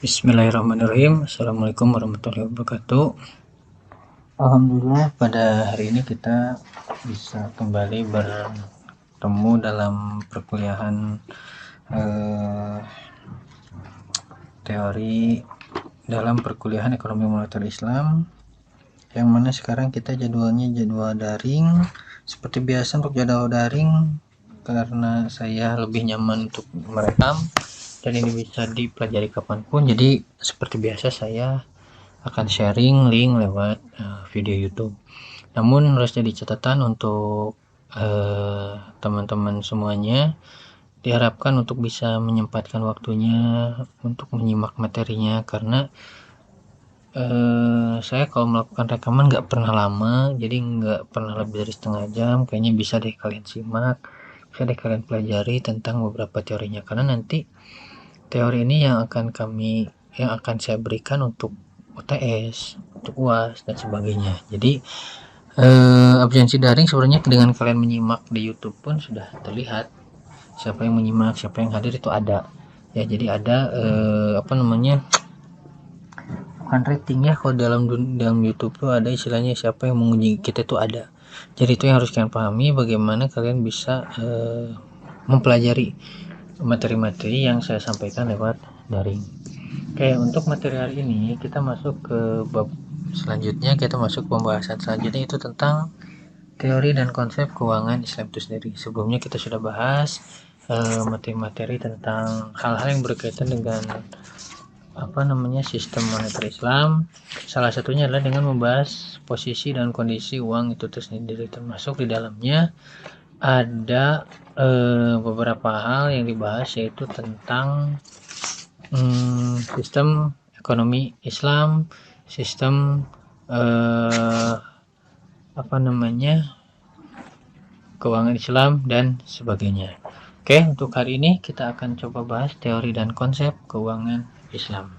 Bismillahirrahmanirrahim. Assalamualaikum warahmatullahi wabarakatuh. Alhamdulillah pada hari ini kita bisa kembali bertemu dalam perkuliahan teori dalam perkuliahan ekonomi moneter Islam, yang mana sekarang kita jadwalnya jadwal daring. Seperti biasa untuk jadwal daring, karena saya lebih nyaman untuk merekam dan ini bisa dipelajari kapanpun, jadi seperti biasa saya akan sharing link lewat video YouTube. Namun harus jadi catatan untuk teman-teman semuanya, diharapkan untuk bisa menyempatkan waktunya untuk menyimak materinya, karena saya kalau melakukan rekaman nggak pernah lama, jadi nggak pernah lebih dari setengah jam. Kayaknya bisa deh kalian simak, bisa deh kalian pelajari tentang beberapa teorinya, karena nanti teori ini yang akan saya berikan untuk UTS, untuk UAS dan sebagainya. Jadi absensi daring sebenarnya dengan kalian menyimak di YouTube pun sudah terlihat siapa yang menyimak, siapa yang hadir, itu ada ya. Jadi ada bukan rating ya, kalau dalam YouTube tuh ada istilahnya siapa yang menguji kita itu ada. Jadi itu yang harus kalian pahami, bagaimana kalian bisa mempelajari materi-materi yang saya sampaikan lewat daring. Oke, untuk materi hari ini kita masuk ke bab selanjutnya, kita masuk pembahasan selanjutnya, itu tentang teori dan konsep keuangan Islam itu sendiri. Sebelumnya kita sudah bahas materi-materi tentang hal-hal yang berkaitan dengan sistem moneter Islam. Salah satunya adalah dengan membahas posisi dan kondisi uang itu sendiri, termasuk di dalamnya ada beberapa hal yang dibahas, yaitu tentang sistem ekonomi Islam, sistem keuangan Islam dan sebagainya. Oke, untuk hari ini kita akan coba bahas teori dan konsep keuangan Islam.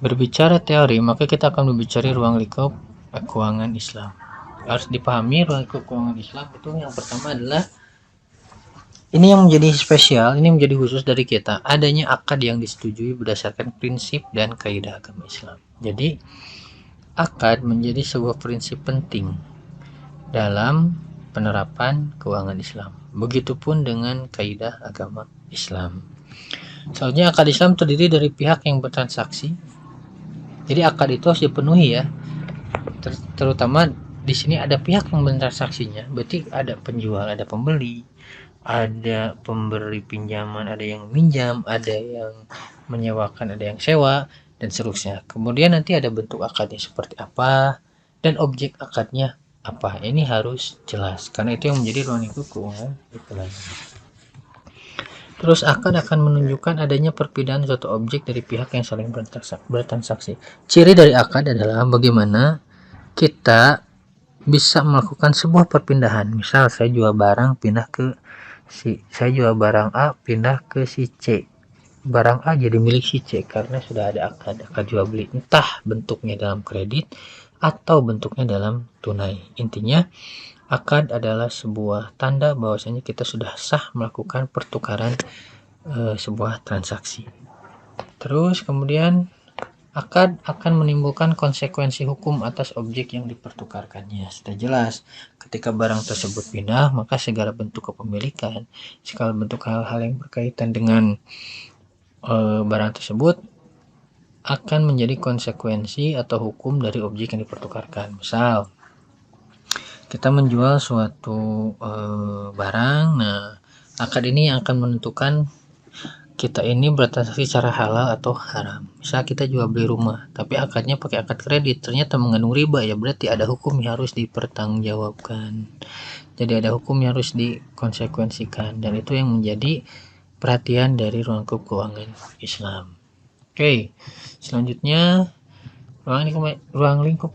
Berbicara teori, maka kita akan berbicara ruang lingkup keuangan Islam. Harus dipahami ruang lingkup keuangan Islam itu yang pertama adalah, ini yang menjadi spesial, ini menjadi khusus dari kita, adanya akad yang disetujui berdasarkan prinsip dan kaidah agama Islam. Jadi akad menjadi sebuah prinsip penting dalam penerapan keuangan Islam. Begitupun dengan kaidah agama Islam. Soalnya akad Islam terdiri dari pihak yang bertransaksi. Jadi akad itu harus dipenuhi ya. Terutama di sini ada pihak yang bertransaksinya. Berarti ada penjual, ada pembeli, ada pemberi pinjaman, ada yang minjam, ada yang menyewakan, ada yang sewa, dan seterusnya. Kemudian nanti ada bentuk akadnya seperti apa dan objek akadnya apa. Ini harus jelas, karena itu yang menjadi ruang lingkup keuangan Islam. Terus akad akan menunjukkan adanya perpindahan suatu objek dari pihak yang saling bertransaksi. Ciri dari akad adalah bagaimana kita bisa melakukan sebuah perpindahan. Misal saya jual barang saya jual barang A pindah ke si C. Barang A jadi milik si C karena sudah ada akad jual beli, entah bentuknya dalam kredit atau bentuknya dalam tunai. Intinya akad adalah sebuah tanda bahwasanya kita sudah sah melakukan pertukaran sebuah transaksi. Terus kemudian akad akan menimbulkan konsekuensi hukum atas objek yang dipertukarkannya. Sudah jelas, ketika barang tersebut pindah, maka segala bentuk kepemilikan, segala bentuk hal-hal yang berkaitan dengan barang tersebut akan menjadi konsekuensi atau hukum dari objek yang dipertukarkan. Misal kita menjual suatu barang, nah akad ini yang akan menentukan kita ini bertransaksi secara halal atau haram. Misal kita jual beli rumah, tapi akadnya pakai akad kredit, ternyata mengandung riba, ya berarti ada hukum yang harus dipertanggungjawabkan. Jadi ada hukum yang harus dikonsekuensikan, dan itu yang menjadi perhatian dari ruang lingkup keuangan Islam. Oke, selanjutnya ruang lingkup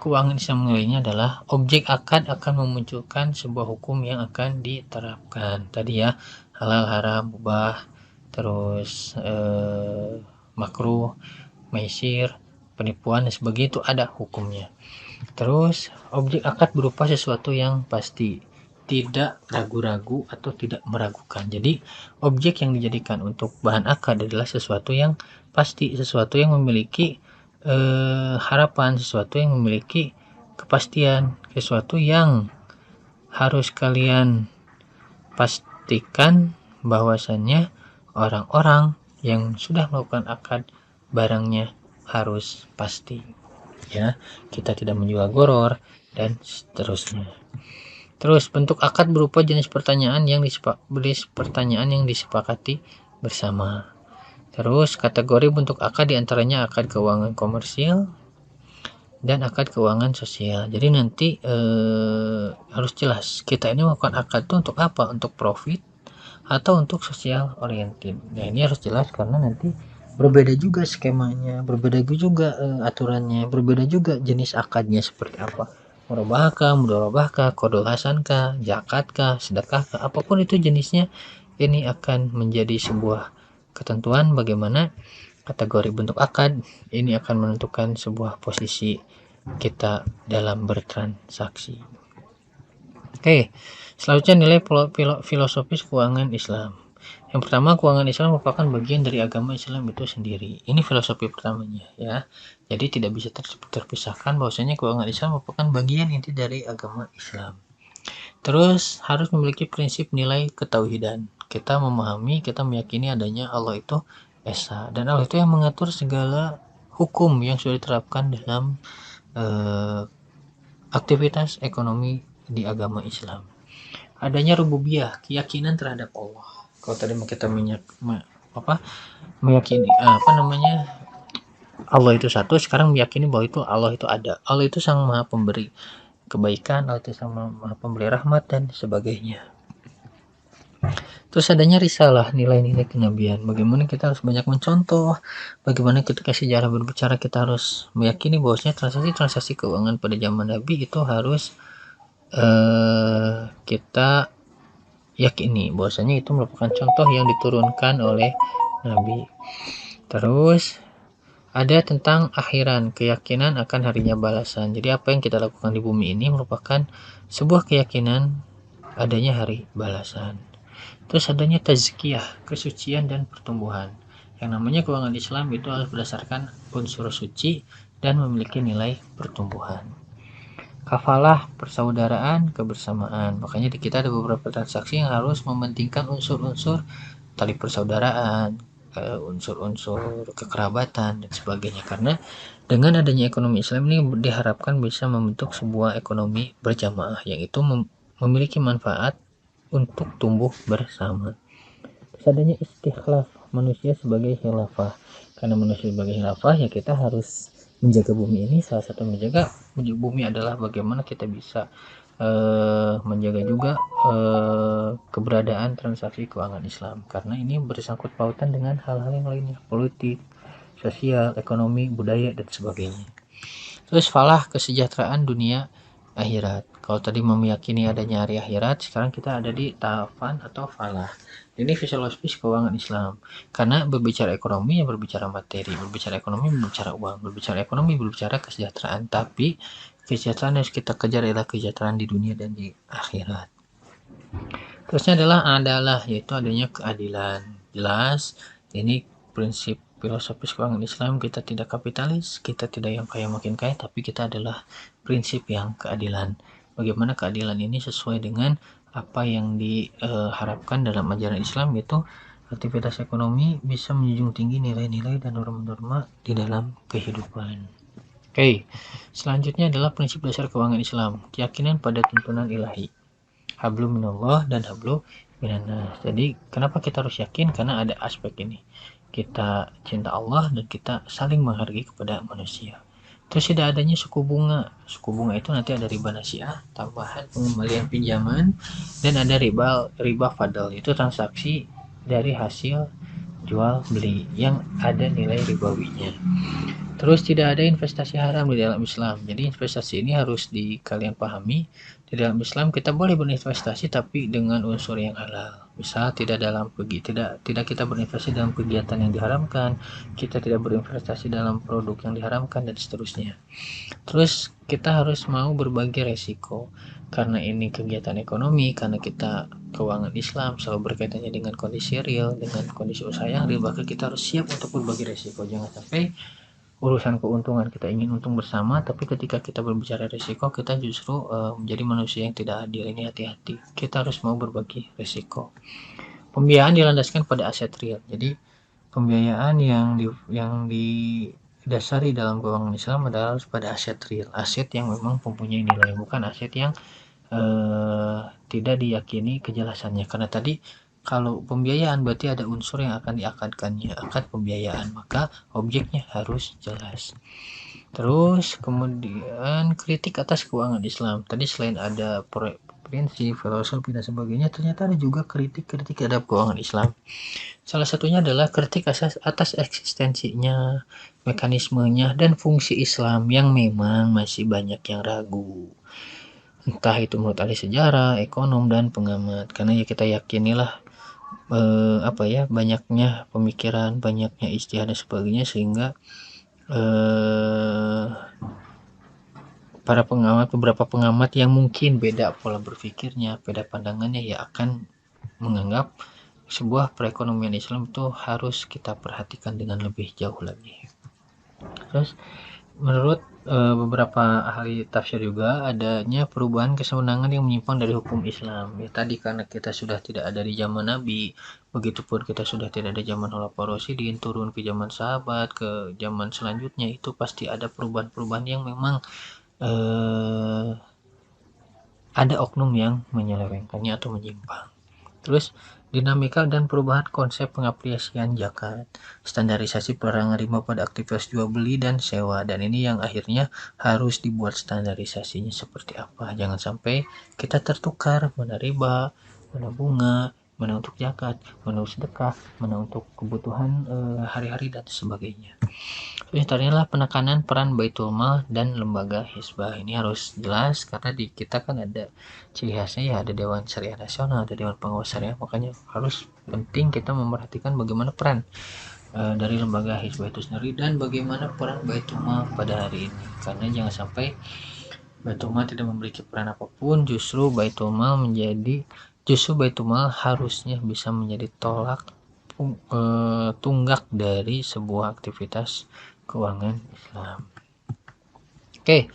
keuangan Islam lainnya adalah objek akad akan memunculkan sebuah hukum yang akan diterapkan. Tadi ya, halal, haram, mubah, terus makruh, maisir, penipuan dan sebagainya, itu ada hukumnya. Terus objek akad berupa sesuatu yang pasti. tidak ragu-ragu atau tidak meragukan. Jadi objek yang dijadikan untuk bahan akad adalah sesuatu yang pasti, sesuatu yang memiliki harapan, sesuatu yang memiliki kepastian, sesuatu yang harus kalian pastikan bahwasannya orang-orang yang sudah melakukan akad barangnya harus pasti, ya. Kita tidak menjual goror dan seterusnya. Terus bentuk akad berupa jenis pertanyaan yang disepakati bersama. Terus kategori bentuk akad diantaranya akad keuangan komersil dan akad keuangan sosial. Jadi nanti harus jelas kita ini melakukan akad itu untuk apa? Untuk profit atau untuk sosial oriented. Nah ini harus jelas karena nanti berbeda juga skemanya, berbeda juga aturannya, berbeda juga jenis akadnya seperti apa. Murabahkah, mudharabahkah, qardul hasankah, zakatkah, sedekahkah, apapun itu jenisnya, ini akan menjadi sebuah ketentuan bagaimana kategori bentuk akad ini akan menentukan sebuah posisi kita dalam bertransaksi. Oke, selanjutnya nilai filosofis keuangan Islam. Yang pertama, keuangan Islam merupakan bagian dari agama Islam itu sendiri. Ini filosofi pertamanya, ya. Jadi tidak bisa terpisahkan bahwasanya keuangan Islam merupakan bagian inti dari agama Islam. Terus harus memiliki prinsip nilai ketauhidan. Kita memahami, kita meyakini adanya Allah itu Esa, dan Allah itu yang mengatur segala hukum yang sudah diterapkan dalam aktivitas ekonomi di agama Islam. Adanya rububiyah, keyakinan terhadap Allah. Kalau tadi kita meyakini Allah itu satu, sekarang meyakini bahwa itu Allah itu ada. Allah itu sang maha pemberi kebaikan, Allah itu sang maha pemberi rahmat dan sebagainya. Terus adanya risalah, nilai-nilai kenabian. Bagaimana kita harus banyak mencontoh, bagaimana ketika sejarah berbicara kita harus meyakini bahwasanya transaksi keuangan pada zaman Nabi itu harus kita yakini bahwasanya itu merupakan contoh yang diturunkan oleh Nabi. Terus ada tentang akhiran, keyakinan akan harinya balasan. Jadi apa yang kita lakukan di bumi ini merupakan sebuah keyakinan adanya hari balasan. Terus adanya tazkiyah, kesucian dan pertumbuhan. Yang namanya keuangan Islam itu harus berdasarkan unsur suci dan memiliki nilai pertumbuhan. Kafalah, persaudaraan, kebersamaan. Makanya di kita ada beberapa transaksi yang harus mementingkan unsur-unsur tali persaudaraan, unsur-unsur kekerabatan dan sebagainya. Karena dengan adanya ekonomi Islam ini diharapkan bisa membentuk sebuah ekonomi berjamaah yang itu memiliki manfaat untuk tumbuh bersama. Terus adanya istikhlaf, manusia sebagai khilafah. Karena manusia sebagai khilafah ya kita harus menjaga bumi ini. Salah satu menjaga bumi adalah bagaimana kita bisa menjaga juga keberadaan transaksi keuangan Islam, karena ini bersangkut pautan dengan hal-hal yang lainnya, politik, sosial, ekonomi, budaya dan sebagainya. Terus falah, kesejahteraan dunia akhirat. Kalau tadi meyakini adanya hari akhirat, sekarang kita ada di tafan atau falah. Ini filosofis keuangan Islam. Karena berbicara ekonomi ya berbicara materi, berbicara ekonomi berbicara uang, berbicara ekonomi berbicara kesejahteraan. Tapi kesejahteraan yang harus kita kejar adalah kesejahteraan di dunia dan di akhirat. Terusnya adalah yaitu adanya keadilan. Jelas, ini prinsip filosofis keuangan Islam, kita tidak kapitalis, kita tidak yang kaya makin kaya, tapi kita adalah prinsip yang keadilan. Bagaimana keadilan ini sesuai dengan apa yang diharapkan dalam ajaran Islam, yaitu aktivitas ekonomi bisa menjunjung tinggi nilai-nilai dan norma-norma di dalam kehidupan. Oke, selanjutnya adalah prinsip dasar keuangan Islam, keyakinan pada tuntunan ilahi, hablu minallah dan hablu minannas. Jadi kenapa kita harus yakin? Karena ada aspek ini, kita cinta Allah dan kita saling menghargai kepada manusia. Terus tidak adanya suku bunga itu nanti ada riba nasiah, tambahan pengembalian pinjaman, dan ada riba fadl, itu transaksi dari hasil jual beli yang ada nilai ribawinya. Terus tidak ada investasi haram di dalam Islam. Jadi investasi ini harus kalian pahami. Di dalam Islam kita boleh berinvestasi tapi dengan unsur yang halal. Misal tidak kita berinvestasi dalam kegiatan yang diharamkan, kita tidak berinvestasi dalam produk yang diharamkan dan seterusnya. Terus kita harus mau berbagi resiko. karena ini kegiatan ekonomi, karena kita keuangan Islam selalu berkaitannya dengan kondisi real, dengan kondisi usaha yang real, maka kita harus siap untuk berbagi resiko. Jangan sampai urusan keuntungan kita ingin untung bersama, tapi ketika kita berbicara resiko, kita justru menjadi manusia yang tidak adil. Ini hati-hati, kita harus mau berbagi resiko. Pembiayaan dilandaskan pada aset real. Jadi pembiayaan yang didasari dalam keuangan Islam adalah pada aset real, aset yang memang mempunyai nilai, bukan aset yang tidak diyakini kejelasannya. Karena tadi kalau pembiayaan berarti ada unsur yang akan diakadkannya, akad pembiayaan, maka objeknya harus jelas. Terus kemudian kritik atas keuangan Islam. Tadi selain ada prinsip, filosofi dan sebagainya, ternyata ada juga kritik terhadap keuangan Islam. Salah satunya adalah kritik atas eksistensinya, mekanismenya, dan fungsi Islam yang memang masih banyak yang ragu. Entah itu menurut ahli sejarah, ekonom, dan pengamat. Karena ya kita yakinilah banyaknya pemikiran, banyaknya ijtihad dan sebagainya, sehingga beberapa pengamat yang mungkin beda pola berpikirnya, beda pandangannya, ya akan menganggap sebuah perekonomian Islam itu harus kita perhatikan dengan lebih jauh lagi. Terus menurut beberapa ahli tafsir juga adanya perubahan kesewenangan yang menyimpang dari hukum Islam. Ya tadi karena kita sudah tidak ada di zaman Nabi, begitupun kita sudah tidak ada zaman Khulafaur Rasyidin, turun ke zaman sahabat, ke zaman selanjutnya, itu pasti ada perubahan-perubahan yang memang ada oknum yang menyelewengkannya atau menyimpang. Terus dinamika dan perubahan konsep pengapresiasian zakat, standarisasi pelarangan riba pada aktivitas jual beli dan sewa, dan ini yang akhirnya harus dibuat standarisasinya seperti apa. Jangan sampai kita tertukar mana riba, mana bunga, mana untuk zakat, mana untuk sedekah, mana untuk kebutuhan hari-hari dan sebagainya. Antaranya adalah penekanan peran Baitul Mal dan lembaga Hizbah. Ini harus jelas karena di kita kan ada ciri khasnya, ya ada Dewan Syariah Nasional, ada Dewan Pengawas Syariah, makanya harus penting kita memperhatikan bagaimana peran dari lembaga Hizbah itu sendiri dan bagaimana peran Baitul Mal pada hari ini. Karena jangan sampai Baitul Mal tidak memiliki peran apapun, justru Baitul Mal harusnya bisa menjadi tunggak dari sebuah aktivitas keuangan Islam. Oke,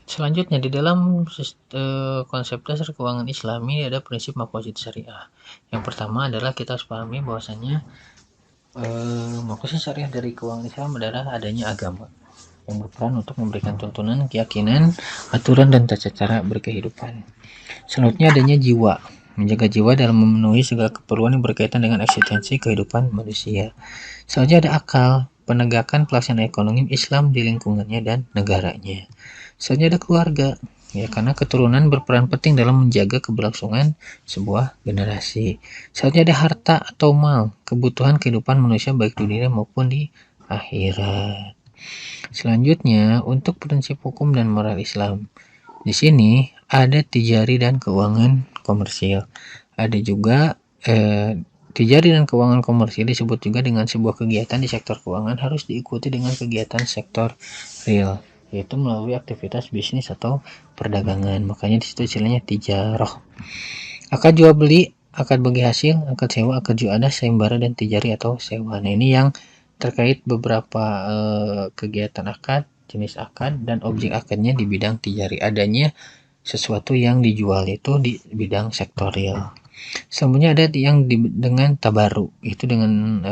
selanjutnya di dalam konsep dasar keuangan Islam ini ada prinsip maqasid syariah. Yang pertama adalah kita harus pahami bahwasanya maqasid syariah dari keuangan Islam adalah adanya agama yang berperan untuk memberikan tuntunan, keyakinan, aturan, dan tata cara berkehidupan. Selanjutnya adanya jiwa, menjaga jiwa dalam memenuhi segala keperluan yang berkaitan dengan eksistensi kehidupan manusia. Selanjutnya ada akal, penegakan pelaksanaan ekonomi Islam di lingkungannya dan negaranya. Selanjutnya ada keluarga, ya karena keturunan berperan penting dalam menjaga keberlangsungan sebuah generasi. Selanjutnya ada harta atau mal, kebutuhan kehidupan manusia baik di dunia maupun di akhirat. Selanjutnya untuk prinsip hukum dan moral Islam. Di sini ada tijari dan keuangan komersil. Ada juga tijari dan keuangan komersil disebut juga dengan sebuah kegiatan di sektor keuangan harus diikuti dengan kegiatan sektor real, yaitu melalui aktivitas bisnis atau perdagangan. Makanya disitu istilahnya tijarah. Akad jual beli, akad bagi hasil, akad sewa, akad juadah, sayembara, dan tijari atau sewa. Nah ini yang terkait beberapa kegiatan akad, jenis akad, dan objek akadnya di bidang tijari. Adanya sesuatu yang dijual itu di bidang sektor real. Selanjutnya ada yang dengan tabaru, itu dengan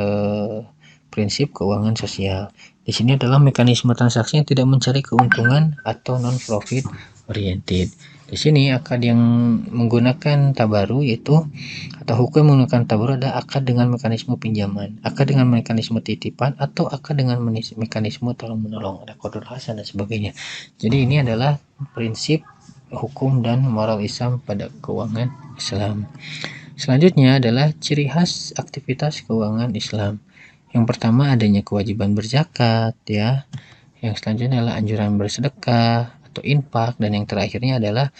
prinsip keuangan sosial. Di sini adalah mekanisme transaksi yang tidak mencari keuntungan atau non-profit oriented. Di sini akad yang menggunakan tabaru yaitu atau hukum menggunakan tabaru ada akad dengan mekanisme pinjaman, akad dengan mekanisme titipan, atau akad dengan mekanisme tolong menolong, ada qardul hasan dan sebagainya. Jadi ini adalah prinsip hukum dan moral Islam pada keuangan Islam. Selanjutnya adalah ciri khas aktivitas keuangan Islam. Yang pertama adanya kewajiban berzakat, ya. Yang selanjutnya adalah anjuran bersedekah atau infak, dan yang terakhirnya adalah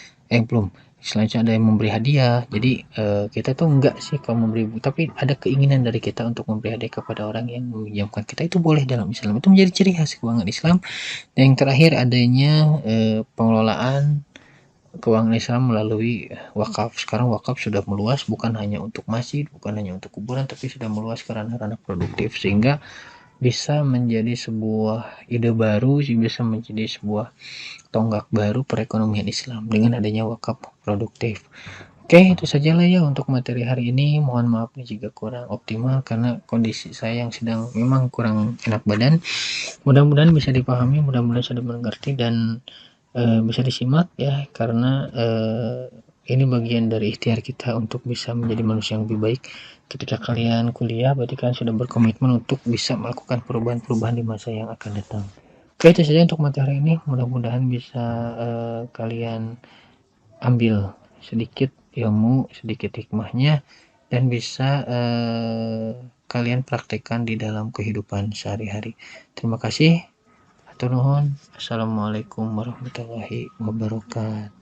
selanjutnya ada yang memberi hadiah. Jadi kita tuh enggak sih kalau memberi, tapi ada keinginan dari kita untuk memberi hadiah kepada orang yang meminjamkan kita, itu boleh dalam Islam. Itu menjadi ciri khas keuangan Islam. Dan yang terakhir adanya pengelolaan keuangan Islam melalui wakaf. Sekarang wakaf sudah meluas, bukan hanya untuk masjid, bukan hanya untuk kuburan, tapi sudah meluas ke ranah-ranah produktif, sehingga bisa menjadi sebuah ide baru, bisa menjadi sebuah tonggak baru perekonomian Islam dengan adanya wakaf produktif. Oke, itu sajalah ya untuk materi hari ini. Mohon maaf nih jika kurang optimal karena kondisi saya yang sedang memang kurang enak badan. Mudah-mudahan bisa dipahami, mudah-mudahan sudah mengerti dan bisa disimak ya, karena ini bagian dari ikhtiar kita untuk bisa menjadi manusia yang lebih baik. Ketika kalian kuliah, berarti kalian sudah berkomitmen untuk bisa melakukan perubahan-perubahan di masa yang akan datang. Oke, itu saja untuk materi ini. Mudah-mudahan bisa kalian ambil sedikit ilmu, sedikit hikmahnya, dan bisa kalian praktekkan di dalam kehidupan sehari-hari. Terima kasih. Hatur nuhun. Assalamualaikum warahmatullahi wabarakatuh.